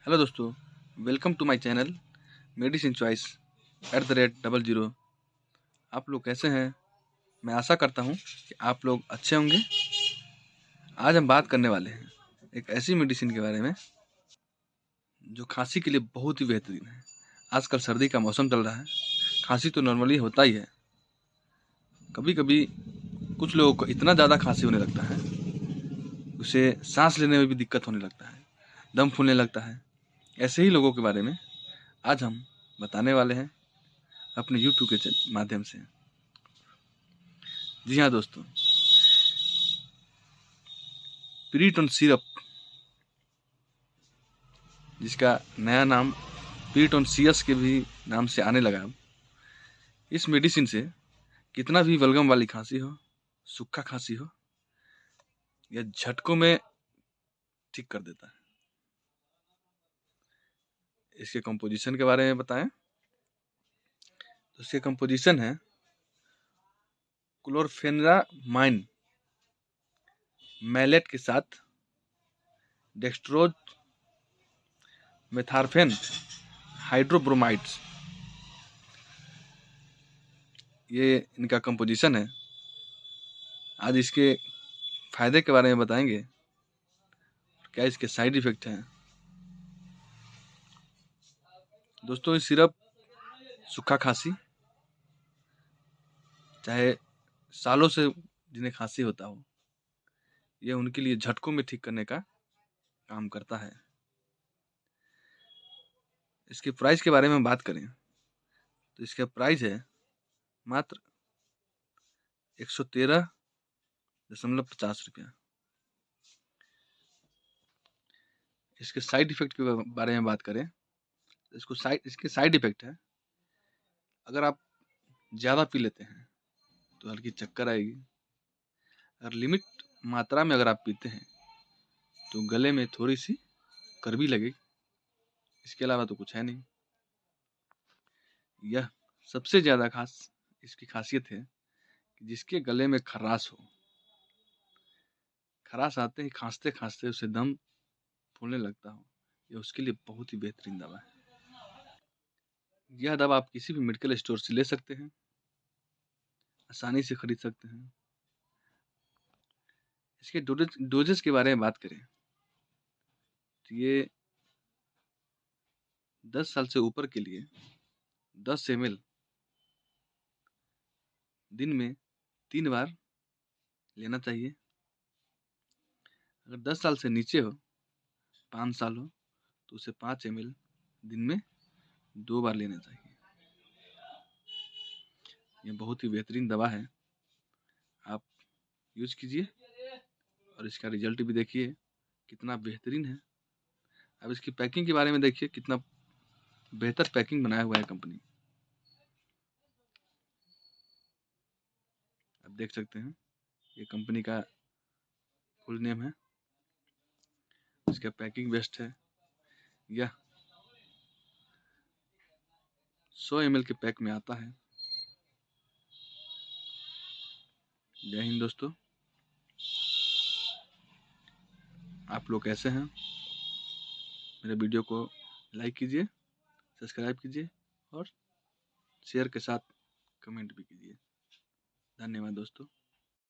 Hello दोस्तों, welcome to my channel medicine choice @00। आप लोग कैसे हैं? मैं आशा करता हूं कि आप लोग अच्छे होंगे। आज हम बात करने वाले हैं एक ऐसी मेडिसिन के बारे में जो खांसी के लिए बहुत ही बेहतरीन है। आजकल सर्दी का मौसम चल रहा है, खांसी तो नॉर्मली होता ही है। कभी कभी कुछ लोगों को इतना ज़्यादा खांसी होने लगता है, उसे सांस लेने में भी दिक्कत होने लगता है, दम फूलने लगता है। ऐसे ही लोगों के बारे में आज हम बताने वाले हैं अपने YouTube के माध्यम से। जी हाँ दोस्तों, पीरिटोन सिरप, जिसका नया नाम पीरिटोन सीएस के भी नाम से आने लगा, इस मेडिसिन से कितना भी बलगम वाली खांसी हो, सूखा खांसी हो, या झटकों में ठीक कर देता है। इसके कंपोजिशन के बारे में बताएं तो इसके कंपोजिशन है क्लोरफेनामाइन मैलेट के साथ डेक्सट्रोज मेथार्फेन हाइड्रोब्रोमाइड्स, ये इनका कंपोजिशन है। आज इसके फायदे के बारे में बताएंगे, क्या इसके साइड इफेक्ट हैं। दोस्तों, ये सिरप सूखा खांसी, चाहे सालों से जिन्हें खांसी होता हो, ये उनके लिए झटकों में ठीक करने का काम करता है। इसके प्राइस के बारे में बात करें तो इसका प्राइस है मात्र 113.50 रुपया। इसके साइड इफेक्ट के बारे में बात करें तो इसके साइड इफेक्ट है, अगर आप ज़्यादा पी लेते हैं तो हल्की चक्कर आएगी। अगर लिमिट मात्रा में अगर आप पीते हैं तो गले में थोड़ी सी कड़वी लगेगी, इसके अलावा तो कुछ है नहीं। यह सबसे ज़्यादा इसकी खासियत है कि जिसके गले में खराश हो, खराश आते ही खांसते खांसते उसे दम फूलने लगता हो, यह उसके लिए बहुत ही बेहतरीन दवा है। यह दवा आप किसी भी मेडिकल स्टोर से ले सकते हैं, आसानी से खरीद सकते हैं। इसके डोजेस के बारे में बात करें तो ये 10 साल से ऊपर के लिए 10 ml दिन में 3 बार लेना चाहिए। अगर 10 साल से नीचे हो, 5 साल हो, तो उसे 5 ml दिन में 2 बार लेना चाहिए। ये बहुत ही बेहतरीन दवा है, आप यूज कीजिए और इसका रिजल्ट भी देखिए कितना बेहतरीन है। अब इसकी पैकिंग के बारे में देखिए, कितना बेहतर पैकिंग बनाया हुआ है कंपनी। आप देख सकते हैं, ये कंपनी का फुल नेम है। इसका पैकिंग बेस्ट है। यह 100 ml के पैक में आता है। जय हिंद दोस्तों, आप लोग कैसे हैं? मेरे वीडियो को लाइक कीजिए, सब्सक्राइब कीजिए और शेयर के साथ कमेंट भी कीजिए। धन्यवाद दोस्तों।